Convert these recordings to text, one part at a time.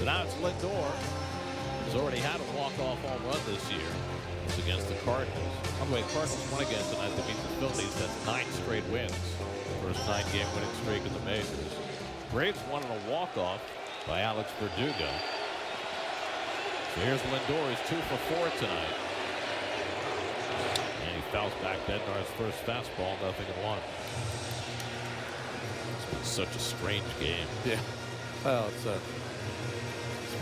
So now it's Lindor, who's already had a walk-off home run this year. It's against the Cardinals. By the way, Cardinals won again tonight to beat the Phillies. That's 9 straight wins. First 9-game winning streak in the majors. Braves won on a walk-off by Alex Verdugo. So here's Lindor. He's 2 for 4 tonight. And he fouls back Bednar's first fastball, 0-1. It's been such a strange game. Yeah. Well, it's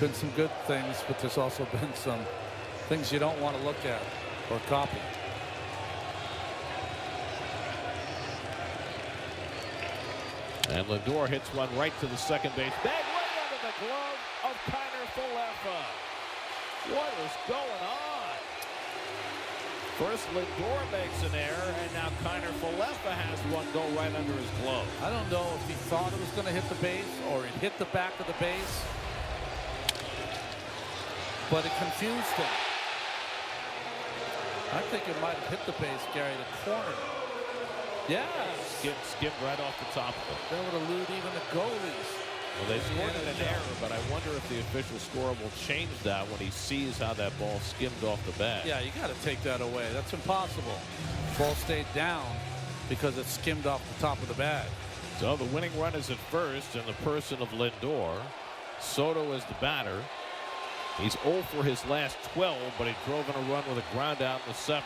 been some good things, but there's also been some things you don't want to look at or copy. And Lindor hits one right to the second base bag, right under the glove of Kiner-Falefa. What is going on? First Lindor makes an error, and now Kiner-Falefa has one go right under his glove. I don't know if he thought it was going to hit the base or it hit the back of the base, but it confused him. I think it might have hit the base, Gary, the corner. Yeah. Skimmed right off the top of it. That would elude even the goalies. Well, they scored an error, but I wonder if the official scorer will change that when he sees how that ball skimmed off the bat. Yeah, you got to take that away. That's impossible. Ball stayed down because it skimmed off the top of the bag. So the winning run is at first in the person of Lindor. Soto is the batter. He's 0 for his last 12, but he drove in a run with a ground out in the 7th.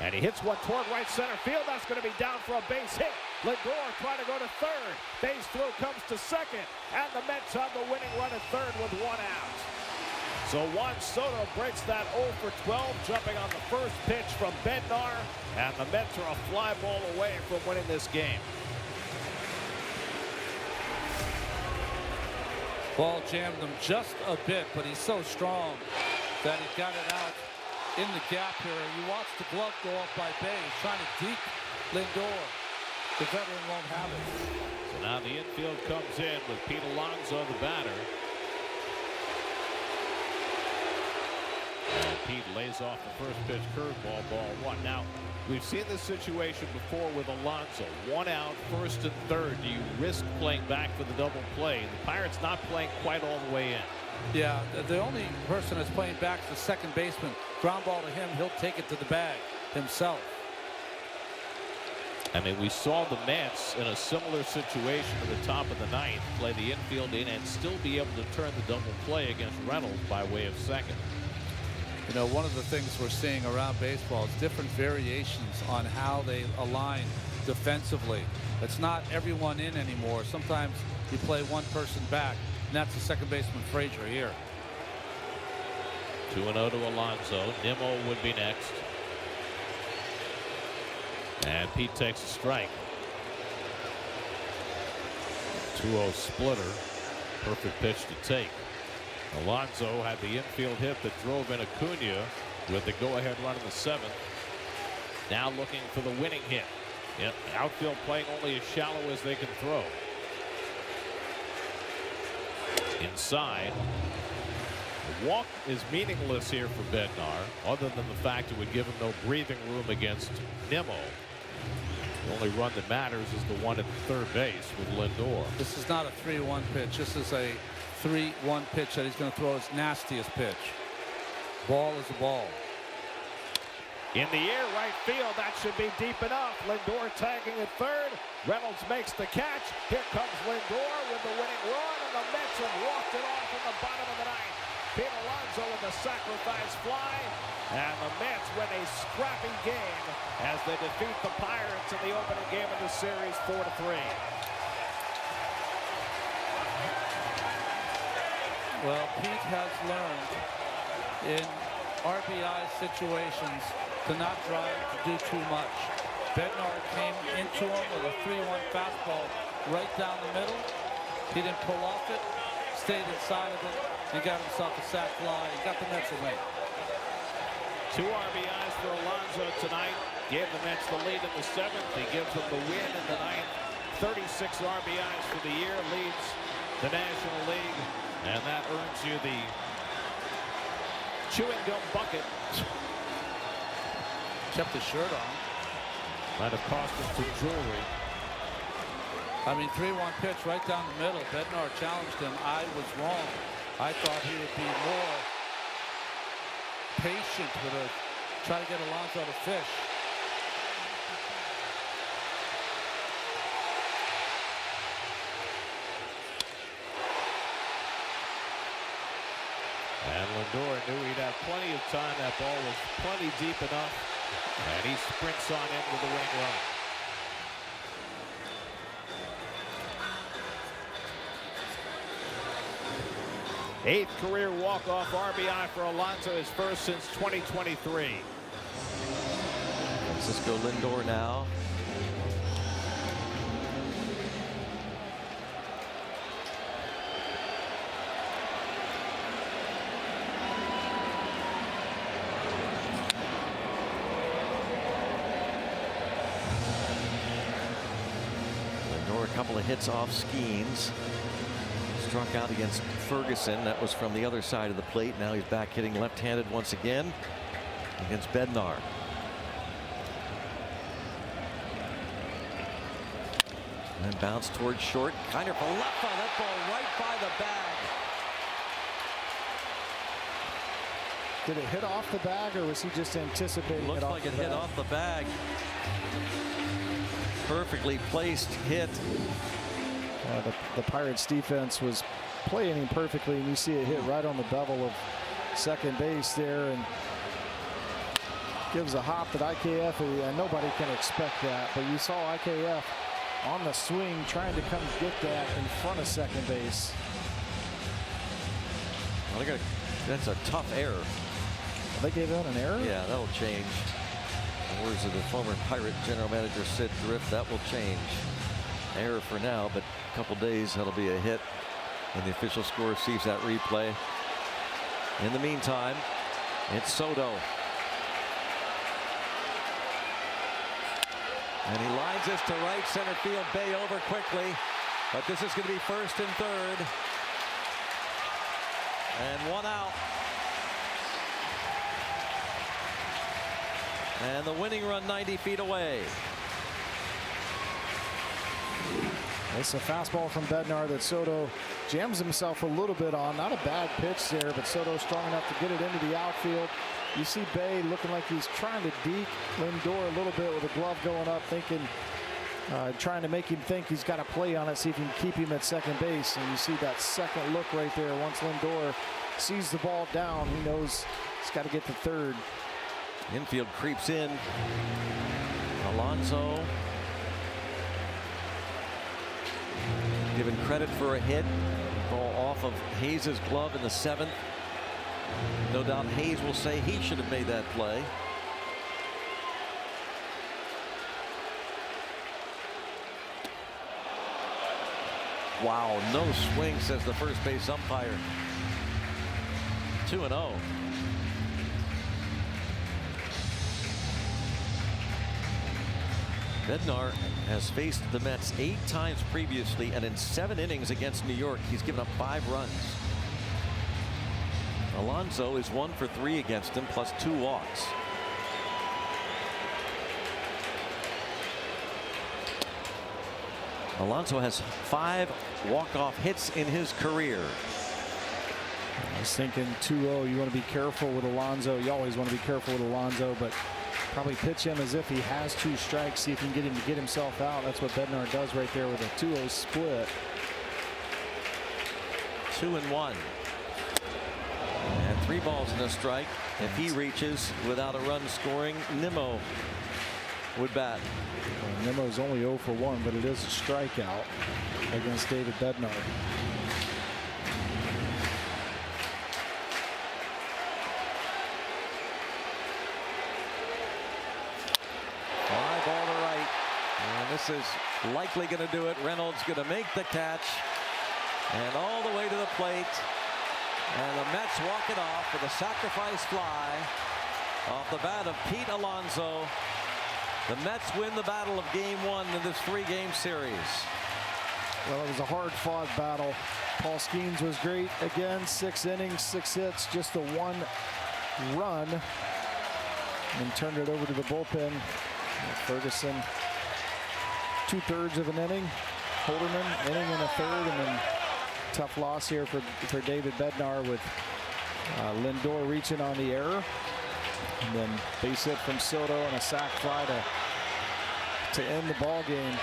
And he hits one toward right center field. That's going to be down for a base hit. Lindor trying to go to third. Base throw comes to second. And the Mets have the winning run at third with 1 out. So Juan Soto breaks that 0 for 12, jumping on the first pitch from Bednar. And the Mets are a fly ball away from winning this game. Ball jammed him just a bit, but he's so strong that he got it out in the gap here. You watch the glove go off by Bay. He's trying to deke Lindor. The veteran won't have it. So now the infield comes in with Pete Alonso, the batter. And Pete lays off the first pitch curveball, ball 1. Now, we've seen this situation before with Alonso. 1 out, first and third. Do you risk playing back for the double play? The Pirates not playing quite all the way in. Yeah, the only person that's playing back is the second baseman. Ground ball to him, he'll take it to the bag himself. I mean, we saw the Mets in a similar situation at the top of the 9th play the infield in and still be able to turn the double play against Reynolds by way of second. You know, one of the things we're seeing around baseball is different variations on how they align defensively. It's not everyone in anymore. Sometimes you play one person back, and that's the second baseman Frazier here. 2-0 to Alonso. Nimmo would be next. And Pete takes a strike. 2-0 splitter. Perfect pitch to take. Alonso had the infield hit that drove in Acuna with the go-ahead run in the 7th. Now looking for the winning hit. Yep, outfield playing only as shallow as they can throw. Inside. The walk is meaningless here for Bednar, other than the fact it would give him no breathing room against Nimmo. The only run that matters is the one at third base with Lindor. This is not a 3-1 pitch. This is a 3-1 pitch that he's going to throw his nastiest pitch. Ball is a ball. In the air, right field. That should be deep enough. Lindor tagging at third. Reynolds makes the catch. Here comes Lindor with the winning run, and the Mets have walked it off in the bottom of the 9th. Pete Alonso with the sacrifice fly, and the Mets win a scrappy game as they defeat the Pirates in the opening game of the series 4-3. Well, Pete has learned in RBI situations to not try to do too much. Bednar came into him with a 3-1 fastball right down the middle. He didn't pull off it, stayed inside of it, and got himself a sac fly. He got the Mets away. 2 RBIs for Alonso tonight. Gave the Mets the lead in the 7th. He gives them the win in the 9th. 36 RBIs for the year, leads the National League. And that earns you the chewing gum bucket. Kept his shirt on. Might have cost him some jewelry. I mean, 3-1 pitch right down the middle. Bednar challenged him. I was wrong. I thought he would be more patient with it, try to get Alonso to fish. And Lindor knew he'd have plenty of time. That ball was plenty deep enough. And he sprints on in with the winning run. Eighth career walk-off RBI for Alonso, his first since 2023. Francisco Lindor now. Lindor, a couple of hits off Skeens. Struck out against Ferguson. That was from the other side of the plate. Now he's back hitting left-handed once again against Bednar. And bounce towards short. Kiner for left on that ball right by the bag. Did it hit off the bag, or was he just anticipating it? Looks like it hit off the bag. Perfectly placed hit. The Pirates defense was playing him perfectly, and you see it hit right on the bevel of second base there, and gives a hop that IKF, and nobody can expect that, but you saw IKF on the swing trying to come get that in front of second base. Well, that's a tough error. They gave out an error? Yeah, that'll change. In the words of the former Pirate general manager Sid Drift, that will change. Error for now, but a couple days that'll be a hit when the official score sees that replay. In the meantime, it's Soto. And he lines this to right center field. Bay over quickly, but this is going to be first and third. And one out. And the winning run 90 feet away. It's a fastball from Bednar that Soto jams himself a little bit on. Not a bad pitch there, but Soto strong enough to get it into the outfield. You see Bay looking like he's trying to deke Lindor a little bit with the glove going up, thinking, trying to make him think he's got a play on it, see if he can keep him at second base. And you see that second look right there. Once Lindor sees the ball down, he knows he's got to get to third. Infield creeps in. Alonso given credit for a hit. Ball off of Hayes' glove in the seventh. No doubt Hayes will say he should have made that play. Wow, no swing, says the first base umpire. 2-0. Bednar has faced the Mets 8 times previously, and in 7 innings against New York, he's given up 5 runs. Alonso is 1 for 3 against him, plus 2 walks. Alonso has 5 walk-off hits in his career. I was thinking 2-0, you want to be careful with Alonso. You always want to be careful with Alonso, but probably pitch him as if he has 2 strikes, see if you can get him to get himself out. That's what Bednar does right there with a 2-0 split. 2-1. And 3 balls and a strike. If he reaches without a run scoring, Nimmo would bat. Well, Nimmo's only 0 for 1, but it is a strikeout against David Bednar. Fly ball to right. And this is likely going to do it. Reynolds going to make the catch. And all the way to the plate. And the Mets walk it off with a sacrifice fly off the bat of Pete Alonso. The Mets win the battle of Game 1 in this 3-game series. Well, it was a hard-fought battle. Paul Skeens was great again. 6 innings, 6 hits, just the 1 run, and turned it over to the bullpen. Ferguson, 2/3 of an inning. Holderman inning in the third, and then tough loss here for David Bednar with Lindor reaching on the error. And then base hit from Soto and a sac fly to end the ball game.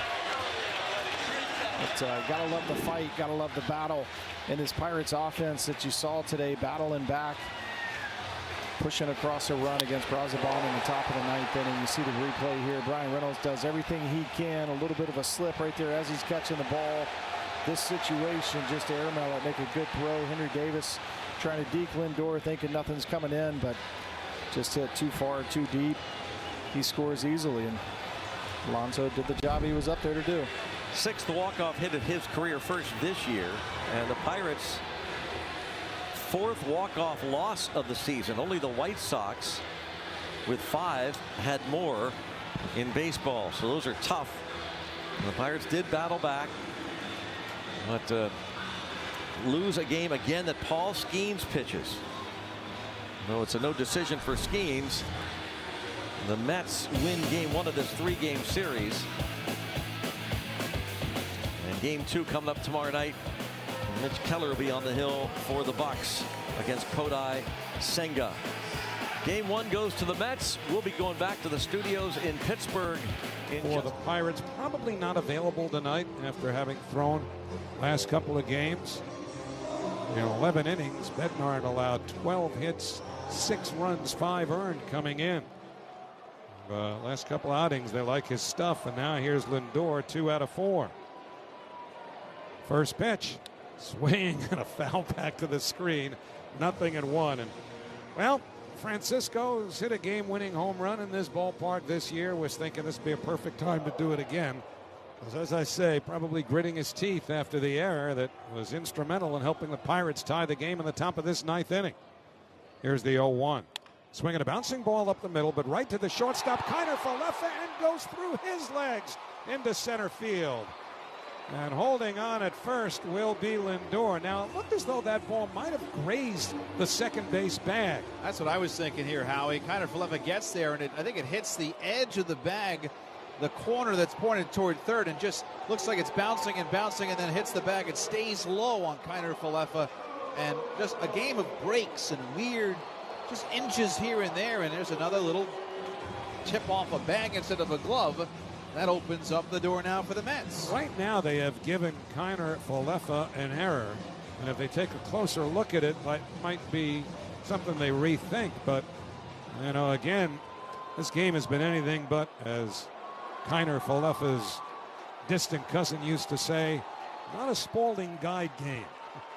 But gotta love the fight, gotta love the battle in this Pirates offense that you saw today, battling back, pushing across a run against Brazoban in the top of the ninth inning. You see the replay here. Brian Reynolds does everything he can. A little bit of a slip right there as he's catching the ball. This situation, just airmail it, make a good throw. Henry Davis trying to deke Lindor, thinking nothing's coming in, but just hit too far, too deep. He scores easily, and Alonso did the job he was up there to do. 6th walk-off hit of his career, first this year, and the Pirates' 4th walk-off loss of the season. Only the White Sox, with 5, had more in baseball, so those are tough. And the Pirates did battle back, but lose a game again that Paul Skeens pitches. No, it's a no decision for Skeens. The Mets win game 1 of this 3-game series. And game 2 coming up tomorrow night. Mitch Keller will be on the hill for the Bucks against Kodai Senga. Game 1 goes to the Mets. We'll be going back to the studios in Pittsburgh. For the Pirates, probably not available tonight after having thrown last couple of games. In 11 innings, Bednar allowed 12 hits, 6 runs, 5 earned coming in. Last couple outings, they like his stuff, and now here's Lindor, 2 out of 4. First pitch, swing and a foul back to the screen, 0-1. And well, Francisco's hit a game-winning home run in this ballpark this year. Was thinking this would be a perfect time to do it again. As I say, probably gritting his teeth after the error that was instrumental in helping the Pirates tie the game in the top of this 9th inning. Here's the 0-1. Swinging a bouncing ball up the middle, but right to the shortstop, Kiner Falefa, and goes through his legs into center field. And holding on at first will be Lindor. Now, it looked as though that ball might have grazed the second base bag. That's what I was thinking here, Howie. Kiner Falefa gets there, and I think it hits the edge of the bag, the corner that's pointed toward third, and just looks like it's bouncing and bouncing, and then hits the bag. It stays low on Kiner Falefa, and just a game of breaks and weird, just inches here and there, and there's another little tip off a bag instead of a glove. That opens up the door now for the Mets. Right now they have given Kiner Falefa an error, and if they take a closer look at it, that might be something they rethink. But, you know, again, this game has been anything but, as Kiner Falefa's distant cousin used to say, not a Spalding guide game.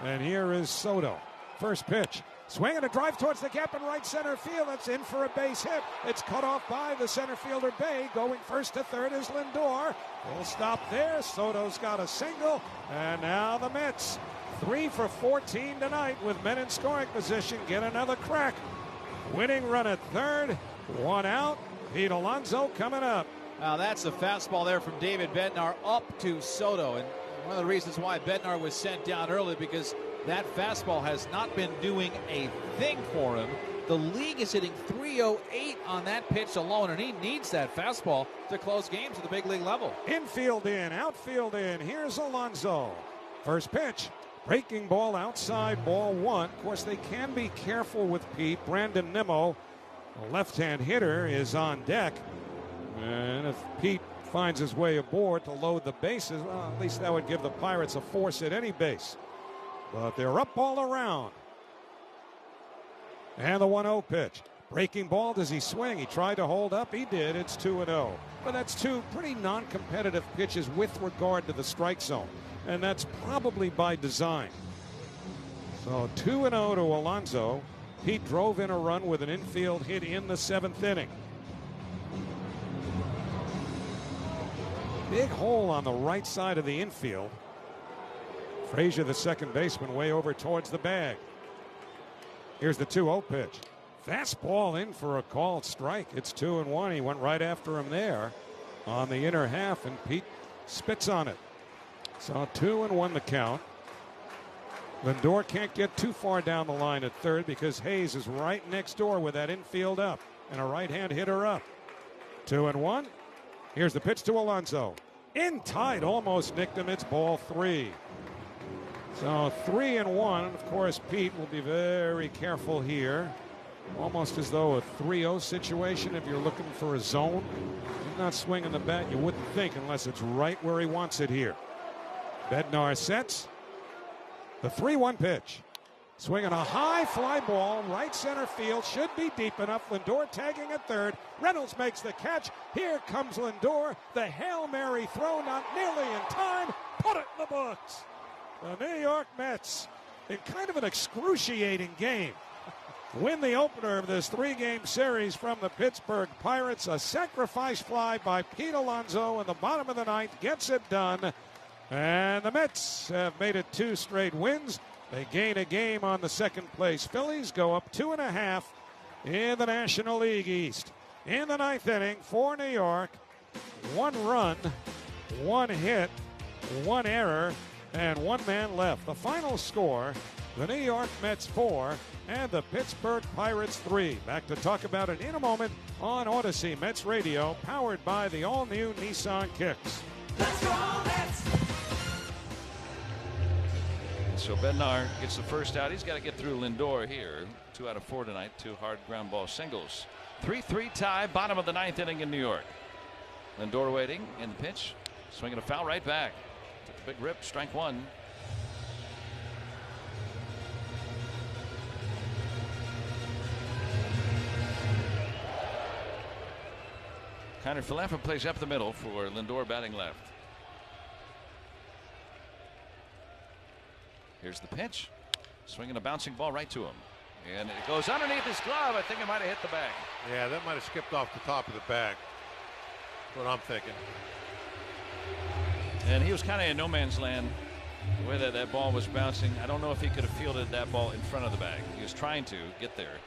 And here is Soto. First pitch. Swing and a drive towards the gap in right center field. It's in for a base hit. It's cut off by the center fielder, Bay. Going first to third is Lindor. Full stop there. Soto's got a single. And now the Mets, 3 for 14 tonight with men in scoring position, get another crack. Winning run at third. 1 out. Pete Alonso coming up. Now that's a fastball there from David Bednar up to Soto. And one of the reasons why Bednar was sent down early, because that fastball has not been doing a thing for him. The league is hitting .308 on that pitch alone, and he needs that fastball to close games at the big league level. Infield in, outfield in. Here's Alonso. First pitch. Breaking ball outside, ball 1. Of course, they can be careful with Pete. Brandon Nimmo, a left-hand hitter, is on deck. And if Pete finds his way aboard to load the bases, well, at least that would give the Pirates a force at any base. But they're up all around. And the 1-0 pitch. Breaking ball, does he swing? He tried to hold up. He did. It's 2-0. But that's 2 pretty non-competitive pitches with regard to the strike zone. And that's probably by design. So 2-0 to Alonso. Pete drove in a run with an infield hit in the 7th inning. Big hole on the right side of the infield. Frazier, the second baseman, way over towards the bag. Here's the 2-0 pitch. Fastball in for a called strike. It's 2-1. He went right after him there on the inner half, and Pete spits on it. So 2-1 the count. Lindor can't get too far down the line at third because Hayes is right next door with that infield up and a right-hand hitter up. 2-1. Here's the pitch to Alonso. In tight, almost nicked him. It's ball 3. So 3-1. Of course, Pete will be very careful here. Almost as though a 3-0 situation if you're looking for a zone. He's not swinging the bat. You wouldn't think unless it's right where he wants it here. Bednar sets. The 3-1 pitch. Swinging a high fly ball, right center field, should be deep enough. Lindor tagging at third. Reynolds makes the catch. Here comes Lindor. The Hail Mary throw, not nearly in time. Put it in the books. The New York Mets, in kind of an excruciating game, win the opener of this 3-game series from the Pittsburgh Pirates. A sacrifice fly by Pete Alonso in the bottom of the ninth gets it done. And the Mets have made it 2 straight wins. They gain a game on the second place Phillies, go up 2.5 in the National League East. In the 9th inning for New York, 1 run, 1 hit, 1 error, and 1 man left. The final score, the New York Mets 4 and the Pittsburgh Pirates 3. Back to talk about it in a moment on Odyssey Mets Radio, powered by the all-new Nissan Kicks. Let's go Mets! So Bednar gets the first out. He's got to get through Lindor here. 2 out of 4 tonight. 2 hard ground ball singles. 3-3 tie. Bottom of the 9th inning in New York. Lindor waiting in the pitch. Swinging a foul right back. Took a big rip. Strike 1. Kiner Falefa plays up the middle for Lindor batting left. Here's the pitch. Swinging a bouncing ball right to him. And it goes underneath his glove. I think it might have hit the bag. Yeah, that might have skipped off the top of the bag. That's what I'm thinking. And he was kind of in no man's land the way that ball was bouncing. I don't know if he could have fielded that ball in front of the bag. He was trying to get there.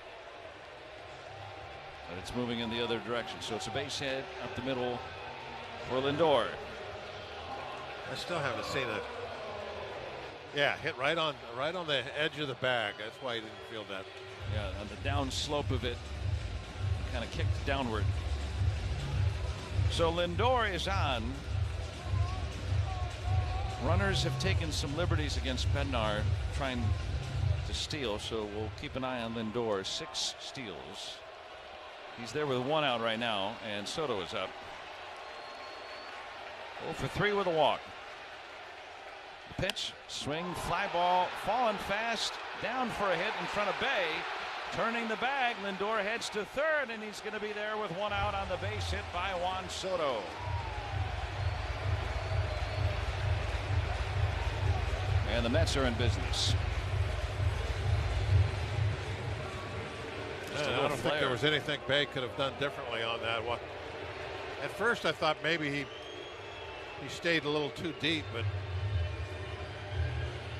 But it's moving in the other direction. So it's a base hit up the middle for Lindor. I still haven't seen it. Yeah, hit right on the edge of the bag. That's why he didn't feel that. Yeah, on the down slope of it, kind of kicked downward. So Lindor is on. Runners have taken some liberties against Bednar trying to steal, so we'll keep an eye on Lindor. 6 steals. He's there with 1 out right now, and Soto is up. 0 for 3 with a walk. Pitch, swing, fly ball, falling fast, down for a hit in front of Bay. Turning the bag, Lindor heads to third, and he's going to be there with 1 out on the base hit by Juan Soto. And the Mets are in business. I don't think there was anything Bay could have done differently on that one. At first I thought maybe he stayed a little too deep, but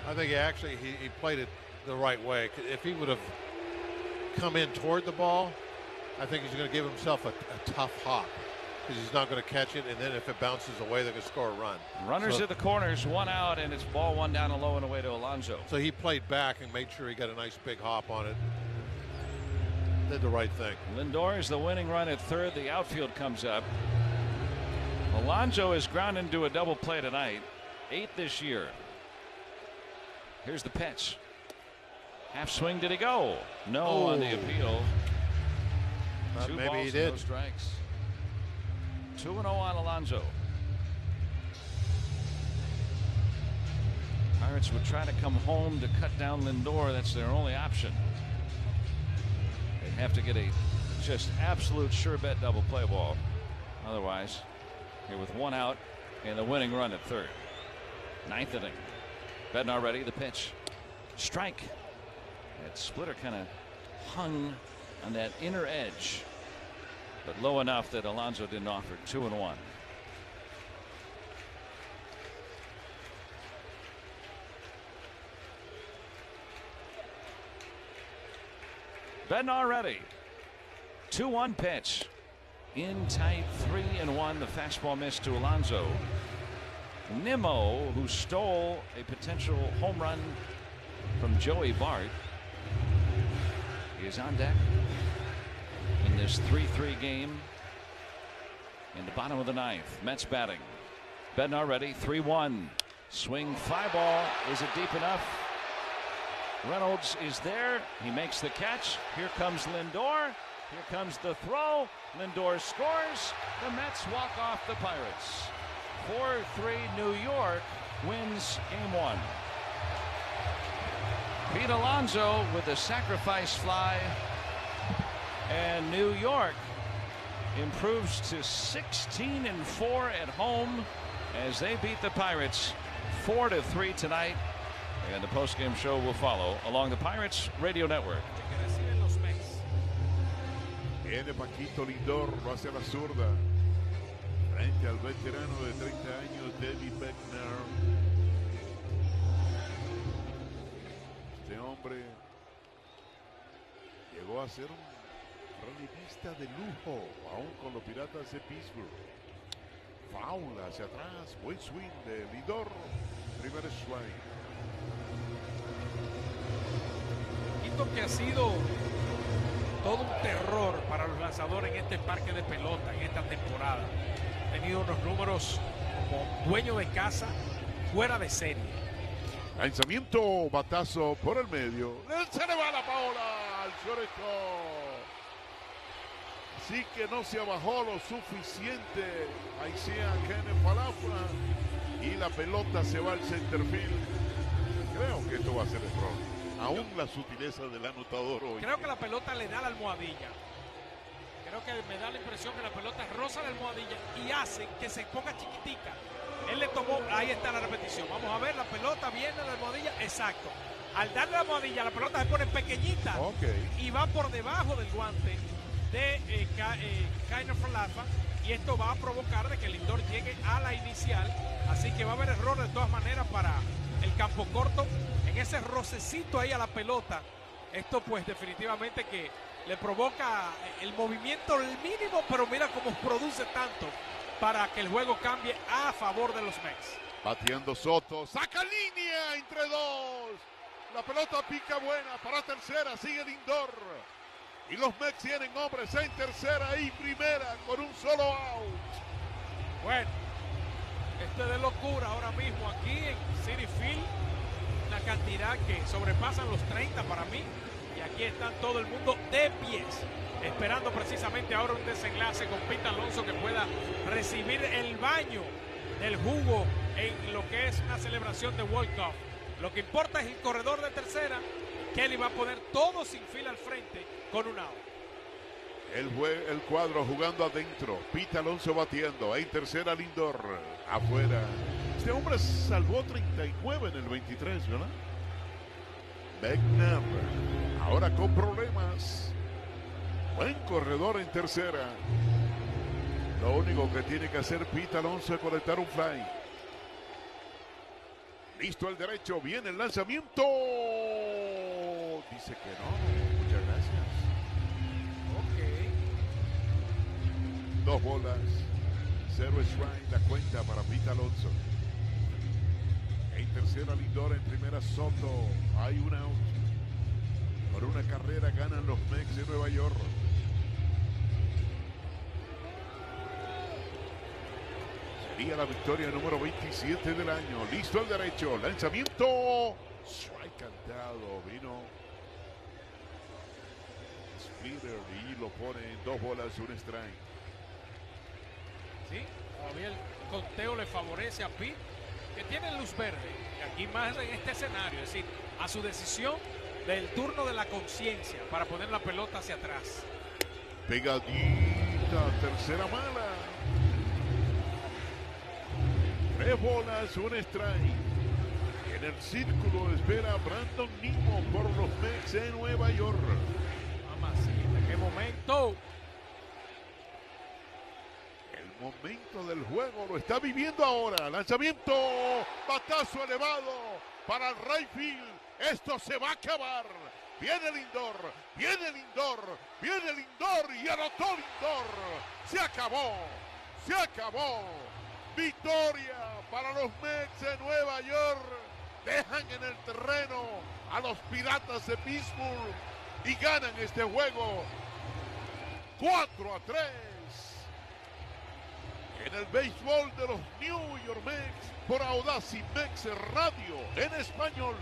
I think he played it the right way. If he would have come in toward the ball, I think he's going to give himself a tough hop because he's not going to catch it, and then if it bounces away, they're going to score a run. Runners at the corners, 1 out, and it's ball 1 down and low and away to Alonso. So he played back and made sure he got a nice big hop on it. Did the right thing. Lindor is the winning run at third. The outfield comes up. Alonso is ground into a double play tonight. 8th this year. Here's the pitch. Half swing, did he go? No on the appeal. 2 maybe balls he did. No strikes. 2-0 on Alonso. Pirates would try to come home to cut down Lindor. That's their only option. They have to get a just absolute sure bet double play ball. Otherwise, here with 1 out and the winning run at third. 9th inning. Bednar ready. The pitch. Strike. That splitter kind of hung on that inner edge, but low enough that Alonso didn't offer. 2-1. Bednar ready. 2-1 pitch. In tight, 3-1. The fastball missed to Alonso. Nimmo, who stole a potential home run from Joey Bart, is on deck in this 3-3 game in the bottom of the 9th. Mets batting. Bednar ready, 3-1. Swing, fly ball. Is it deep enough? Reynolds is there. He makes the catch. Here comes Lindor. Here comes the throw. Lindor scores. The Mets walk off the Pirates. 4-3 New York wins game 1. Pete Alonso with a sacrifice fly. And New York improves to 16-4 at home as they beat the Pirates 4-3 tonight. And the postgame show will follow along the Pirates Radio Network. Viene Paquito Lindor, lo hace a la zurda. Frente al veterano de 30 años, David Wehner. Este hombre llegó a ser un relevista de lujo, aún con los Piratas de Pittsburgh. Foul hacia atrás, buen swing de Lindor. Primer strike. Que ha sido todo un terror para los lanzadores en este parque de pelota en esta temporada. Ha tenido unos números como dueño de casa fuera de serie. Lanzamiento, batazo por el medio. Se le va la bola al shortstop. Así que no se abajó lo suficiente. Ahí sea Kenneth Falafla. Y la pelota se va al center field. Creo que esto va a ser error. Aún la sutileza del anotador hoy. Creo que la pelota le da la almohadilla. Creo que me da la impresión que la pelota roza la almohadilla y hace que se ponga chiquitica. Él le tomó, ahí está la repetición. Vamos a ver, la pelota viene de la almohadilla, exacto. Al darle la almohadilla, la pelota se pone pequeñita y va por debajo del guante de Kiner Falafa. Y esto va a provocar de que Lindor llegue a la inicial. Así que va a haber error de todas maneras para el campo corto. En ese rocecito ahí a la pelota, esto pues definitivamente que le provoca el movimiento mínimo, pero mira cómo produce tanto para que el juego cambie a favor de los Mets. Bateando Soto, saca línea entre dos. La pelota pica buena para tercera, sigue Lindor. Y los Mets tienen hombres en tercera y primera con un solo out. Bueno, esto es de locura ahora mismo aquí en Citi Field. Una cantidad que sobrepasan los 30 para mí. Y aquí está todo el mundo de pies, esperando precisamente ahora un desenlace con Pete Alonso que pueda recibir el baño del jugo en lo que es una celebración de World Cup. Lo que importa es el corredor de tercera. Kelly va a poner todo sin fila al frente con un out. El cuadro jugando adentro. Pete Alonso batiendo. En tercera Lindor. Afuera. Este hombre salvó 39 en el 23, ¿verdad? Wehner. Ahora con problemas. Buen corredor en tercera. Lo único que tiene que hacer Pete Alonso es conectar un fly. Listo el derecho. Viene el lanzamiento. Dice que no. Muchas gracias. Ok. 2 bolas. 0 strike. La cuenta para Pete Alonso. En tercera Lindor, en primera Soto. Hay un out. Por una carrera ganan los Mets de Nueva York. Sería la victoria número 27 del año. Listo el derecho. Lanzamiento. Strike cantado. Vino Splitter y lo pone en 2 bolas, 1 strike. Sí, todavía el conteo le favorece a Pete, que tiene luz verde. Y aquí más en este escenario, es decir, a su decisión del turno de la conciencia para poner la pelota hacia atrás. Pegadita, tercera mala. 3 bolas, 1 strike. En el círculo espera Brandon Nimmo por los Mets de Nueva York. Mamacita, qué momento. Momento del juego, lo está viviendo ahora. Lanzamiento, batazo elevado para el right field. Esto se va a acabar. Viene Lindor, viene Lindor, viene Lindor y anotó Lindor. Se acabó, se acabó. Victoria para los Mets de Nueva York. Dejan en el terreno a los Piratas de Pittsburgh y ganan este juego 4-3. en el béisbol de los New York Mets por Audacy Mex Radio en español.